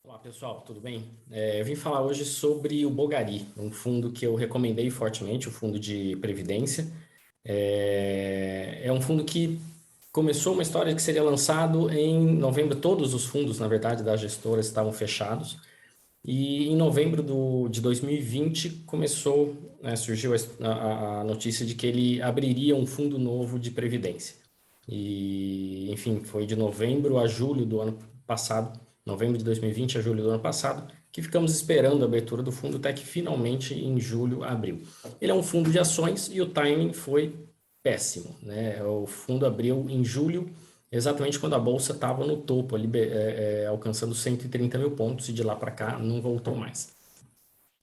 Olá pessoal, tudo bem? Eu vim falar hoje sobre o Bogari, um fundo que eu recomendei fortemente, o fundo de previdência. É um fundo que começou uma história que seria lançado em novembro. Todos os fundos, na verdade, da gestora estavam fechados. E em novembro de 2020 começou, né, surgiu a notícia de que ele abriria um fundo novo de previdência. E, enfim, foi de novembro a julho do ano passado, novembro de 2020 a julho do ano passado, que ficamos esperando a abertura do fundo até que finalmente em julho abriu. Ele é um fundo de ações e o timing foi péssimo, né? O fundo abriu em julho, exatamente quando a bolsa estava no topo, ali, alcançando 130 mil pontos, e de lá para cá não voltou mais.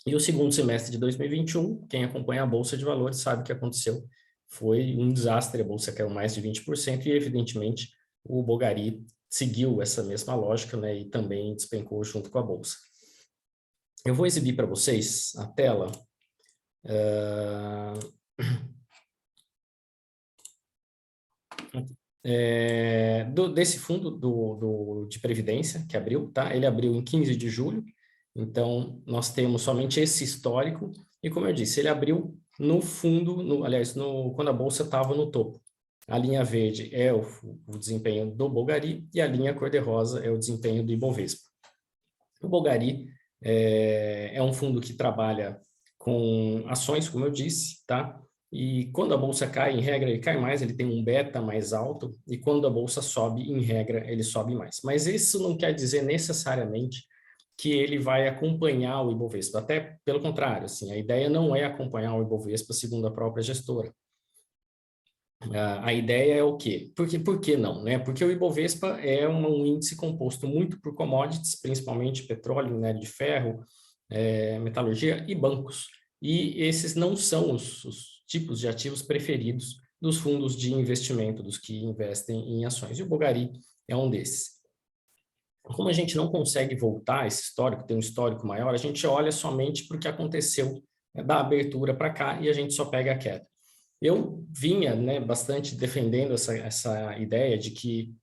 E o segundo semestre de 2021, quem acompanha a Bolsa de Valores sabe o que aconteceu. Foi um desastre, a Bolsa caiu mais de 20% e, evidentemente, o Bogari seguiu essa mesma lógica, né, e também despencou junto com a Bolsa. Eu vou exibir para vocês a tela. Desse fundo de previdência que abriu, tá? Ele abriu em 15 de julho, então nós temos somente esse histórico, e como eu disse, ele abriu no fundo, quando a bolsa estava no topo. A linha verde é o desempenho do Bogari e a linha cor-de-rosa é o desempenho do Ibovespa. O Bogari é um fundo que trabalha com ações, como eu disse, tá? E quando a bolsa cai, em regra, ele cai mais, ele tem um beta mais alto, e quando a bolsa sobe, em regra, ele sobe mais. Mas isso não quer dizer necessariamente que ele vai acompanhar o Ibovespa, até pelo contrário, assim, a ideia não é acompanhar o Ibovespa segundo a própria gestora. A ideia é o quê? Por que não, né? Porque o Ibovespa é um índice composto muito por commodities, principalmente petróleo, minério de ferro, metalurgia e bancos. E esses não são os tipos de ativos preferidos dos fundos de investimento, dos que investem em ações. E o Bogari é um desses. Como a gente não consegue voltar esse histórico, tem um histórico maior, a gente olha somente para o que aconteceu, né, da abertura para cá, e a gente só pega a queda. Eu vinha, né, bastante defendendo essa ideia de que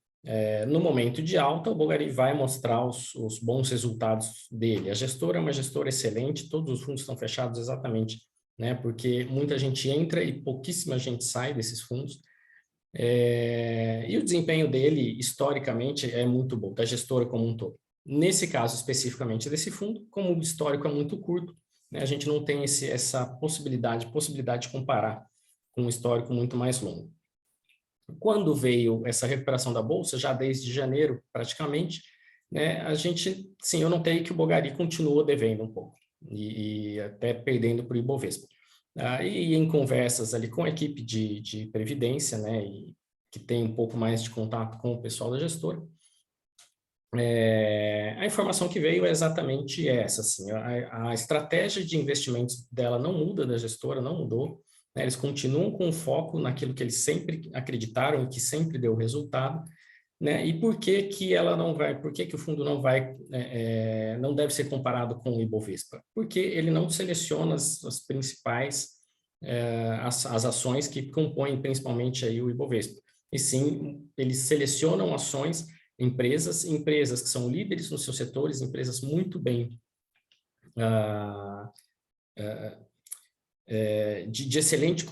no momento de alta o Bogari vai mostrar os bons resultados dele. A gestora é uma gestora excelente, todos os fundos estão fechados exatamente, né, porque muita gente entra e pouquíssima gente sai desses fundos. E o desempenho dele, historicamente, é muito bom, da gestora como um todo. Nesse caso, especificamente desse fundo, como o histórico é muito curto, né, a gente não tem essa possibilidade de comparar com um histórico muito mais longo. Quando veio essa recuperação da Bolsa, já desde janeiro, praticamente, né, sim, eu notei que o Bogari continuou devendo um pouco, e até perdendo para o Ibovespa. E em conversas ali com a equipe de previdência, né, que tem um pouco mais de contato com o pessoal da gestora, a informação que veio é exatamente essa, assim, a estratégia de investimentos dela não muda, da gestora não mudou, né, eles continuam com foco naquilo que eles sempre acreditaram e que sempre deu resultado, né, e por que que ela não vai, por que que o fundo não vai, não deve ser comparado com o Ibovespa? Porque ele não seleciona as principais, as ações que compõem principalmente aí o Ibovespa, e sim, eles selecionam ações, empresas que são líderes nos seus setores, empresas muito bem, ah, de excelente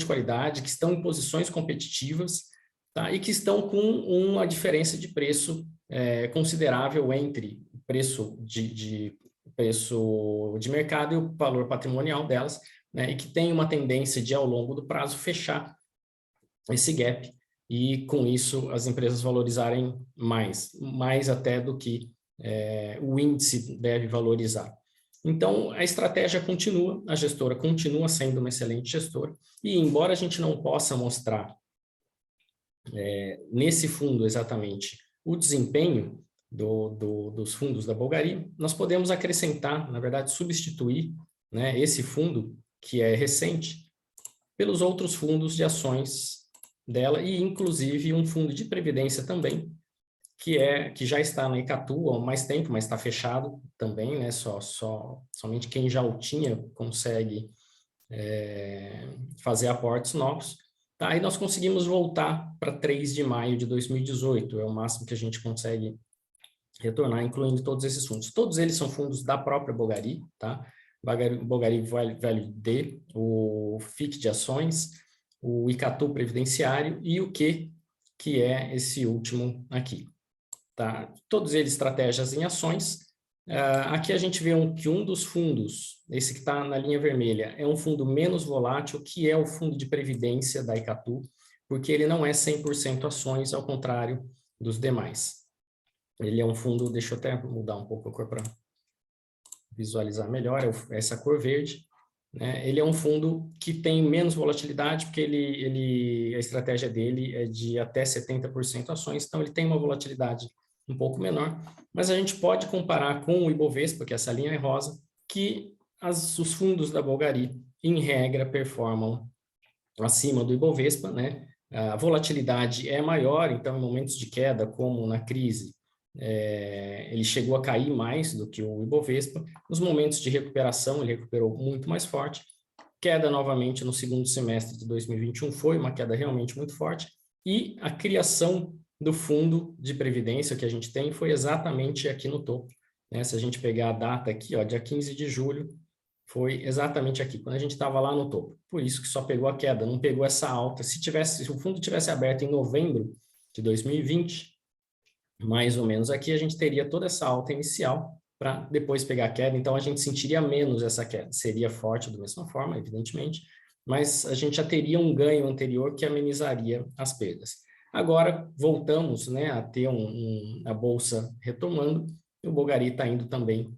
qualidade, que estão em posições competitivas, tá? E que estão com uma diferença de preço considerável entre o preço de mercado e o valor patrimonial delas, né? E que tem uma tendência de, ao longo do prazo, fechar esse gap, e com isso as empresas valorizarem mais até do que o índice deve valorizar. Então, a estratégia continua, a gestora continua sendo uma excelente gestora, e embora a gente não possa mostrar nesse fundo exatamente o desempenho dos fundos da Bulgari, nós podemos acrescentar, na verdade, substituir, né, esse fundo, que é recente, pelos outros fundos de ações dela, e inclusive um fundo de previdência também, que já está na Icatu há mais tempo, mas está fechado também, né? Somente quem já o tinha consegue fazer aportes novos. Tá? Aí nós conseguimos voltar para 3 de maio de 2018, é o máximo que a gente consegue retornar, incluindo todos esses fundos. Todos eles são fundos da própria Bogari, tá? Bogari Value D, o FIC de ações, o Icatu Previdenciário e o Q, que é esse último aqui, tá? Todos eles estratégias em ações. Aqui a gente vê que um dos fundos, esse que está na linha vermelha, é um fundo menos volátil, que é o fundo de previdência da Icatu, porque ele não é 100% ações, ao contrário dos demais. Ele é um fundo, deixa eu até mudar um pouco a cor para visualizar melhor, essa cor verde, né? Ele é um fundo que tem menos volatilidade, porque a estratégia dele é de até 70% ações, então ele tem uma volatilidade um pouco menor, mas a gente pode comparar com o Ibovespa, que essa linha é rosa, que os fundos da Bogari, em regra, performam acima do Ibovespa, né? A volatilidade é maior, então em momentos de queda, como na crise, ele chegou a cair mais do que o Ibovespa. Nos momentos de recuperação, ele recuperou muito mais forte. Queda novamente no segundo semestre de 2021, foi uma queda realmente muito forte. E a criação do fundo de previdência que a gente tem foi exatamente aqui no topo, né? Se a gente pegar a data aqui, ó, dia 15 de julho, foi exatamente aqui, quando a gente estava lá no topo. Por isso que só pegou a queda, não pegou essa alta. Se o fundo tivesse aberto em novembro de 2020, mais ou menos aqui, a gente teria toda essa alta inicial para depois pegar a queda, então a gente sentiria menos essa queda. Seria forte da mesma forma, evidentemente, mas a gente já teria um ganho anterior que amenizaria as perdas. Agora, voltamos, né, a ter a bolsa retomando, e o Bogari está indo também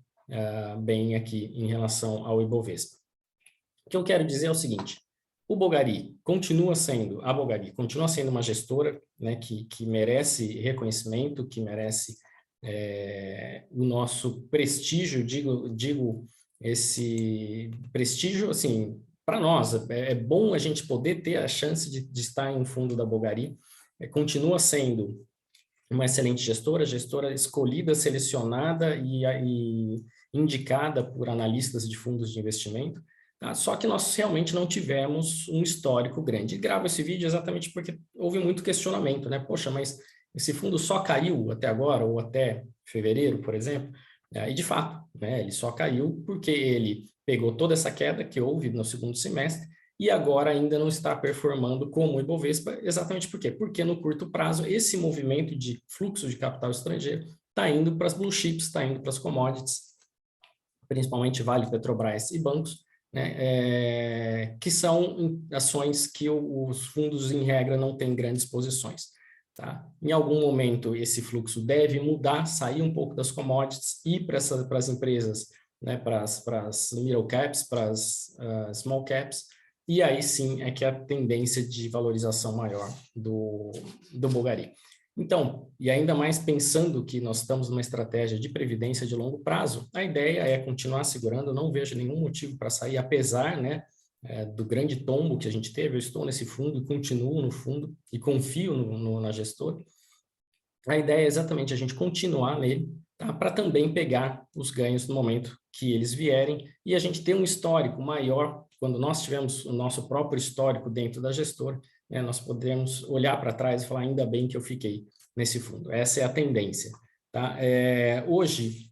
bem aqui em relação ao Ibovespa. O que eu quero dizer é o seguinte: a Bogari continua sendo uma gestora, né, que merece reconhecimento, que merece o nosso prestígio, digo esse prestígio, assim, para nós, é bom a gente poder ter a chance de estar em um fundo da Bogari. Continua sendo uma excelente gestora escolhida, selecionada e indicada por analistas de fundos de investimento, tá? Só que nós realmente não tivemos um histórico grande. E gravo esse vídeo exatamente porque houve muito questionamento, né? Poxa, mas esse fundo só caiu até agora, ou até fevereiro, por exemplo? E de fato, né, ele só caiu porque ele pegou toda essa queda que houve no segundo semestre e agora ainda não está performando como o Ibovespa, exatamente por quê? Porque no curto prazo esse movimento de fluxo de capital estrangeiro está indo para as blue chips, está indo para as commodities, principalmente Vale, Petrobras e bancos, né, que são ações que os fundos, em regra, não têm grandes posições. Tá? Em algum momento, esse fluxo deve mudar, sair um pouco das commodities e ir para as empresas, né, para as middle caps, para as small caps, e aí sim é que a tendência de valorização maior do Bogari. Então, e ainda mais pensando que nós estamos numa estratégia de previdência de longo prazo, a ideia é continuar segurando, eu não vejo nenhum motivo para sair, apesar, né, do grande tombo que a gente teve. Eu estou nesse fundo e continuo no fundo e confio na gestora. A ideia é exatamente a gente continuar nele, tá, para também pegar os ganhos no momento que eles vierem e a gente ter um histórico maior. Quando nós tivermos o nosso próprio histórico dentro da gestora, né, nós podemos olhar para trás e falar, ainda bem que eu fiquei nesse fundo. Essa é a tendência. Tá? Hoje,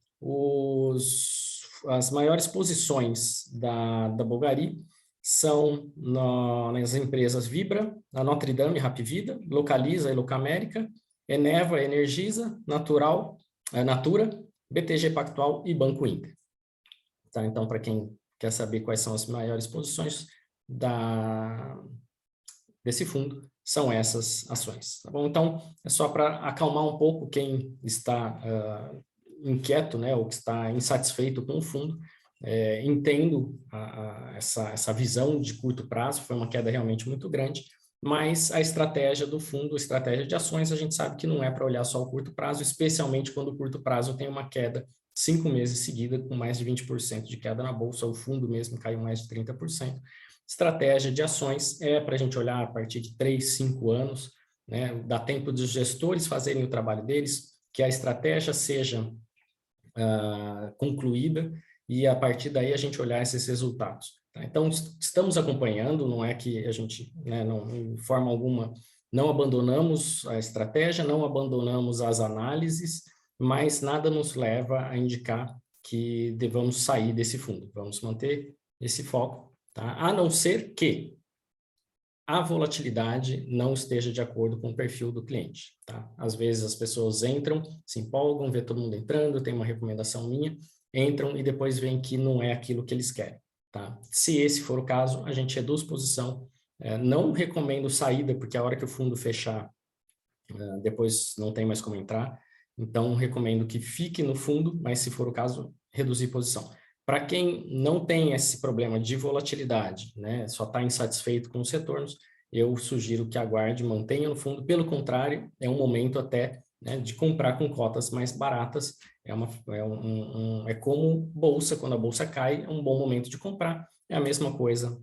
as maiores posições da Bogari são nas empresas Vibra, a Notre Dame, Rapvida, Localiza e Locamérica, Eneva, Energisa, Natura, BTG Pactual e Banco Inter. Tá? Então, para quem quer saber quais são as maiores posições desse fundo, são essas ações. Tá bom? Então, é só para acalmar um pouco quem está inquieto, né, ou que está insatisfeito com o fundo. Entendo essa visão de curto prazo, foi uma queda realmente muito grande, mas a estratégia do fundo, a estratégia de ações, a gente sabe que não é para olhar só o curto prazo, especialmente quando o curto prazo tem uma queda 5 meses seguida, com mais de 20% de queda na bolsa, o fundo mesmo caiu mais de 30%. Estratégia de ações é para a gente olhar a partir de 3, 5 anos, né? Dá tempo dos gestores fazerem o trabalho deles, que a estratégia seja concluída e a partir daí a gente olhar esses resultados. Tá? Então, estamos acompanhando, não é que a gente, né, não, de forma alguma, não abandonamos a estratégia, não abandonamos as análises, mas nada nos leva a indicar que devamos sair desse fundo. Vamos manter esse foco, tá? A não ser que a volatilidade não esteja de acordo com o perfil do cliente, tá? Às vezes as pessoas entram, se empolgam, vê todo mundo entrando, tem uma recomendação minha, entram e depois veem que não é aquilo que eles querem, tá? Se esse for o caso, a gente reduz posição, não recomendo saída, porque a hora que o fundo fechar, depois não tem mais como entrar, então recomendo que fique no fundo, mas se for o caso, reduzir posição. Para quem não tem esse problema de volatilidade, né, só está insatisfeito com os retornos, eu sugiro que aguarde, mantenha no fundo. Pelo contrário, é um momento até, né, de comprar com cotas mais baratas. É como bolsa, quando a bolsa cai, é um bom momento de comprar. É a mesma coisa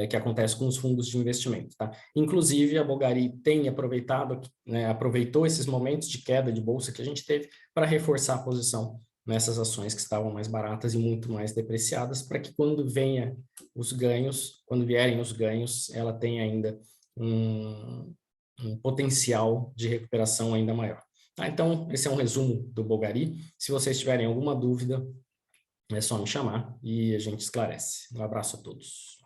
que acontece com os fundos de investimento, tá? Inclusive, a Bogari tem aproveitado, né, aproveitou esses momentos de queda de bolsa que a gente teve para reforçar a posição nessas ações que estavam mais baratas e muito mais depreciadas, para que quando venha os ganhos, quando vierem os ganhos, ela tenha ainda um potencial de recuperação ainda maior. Tá? Então, esse é um resumo do Bogari. Se vocês tiverem alguma dúvida, é só me chamar e a gente esclarece. Um abraço a todos.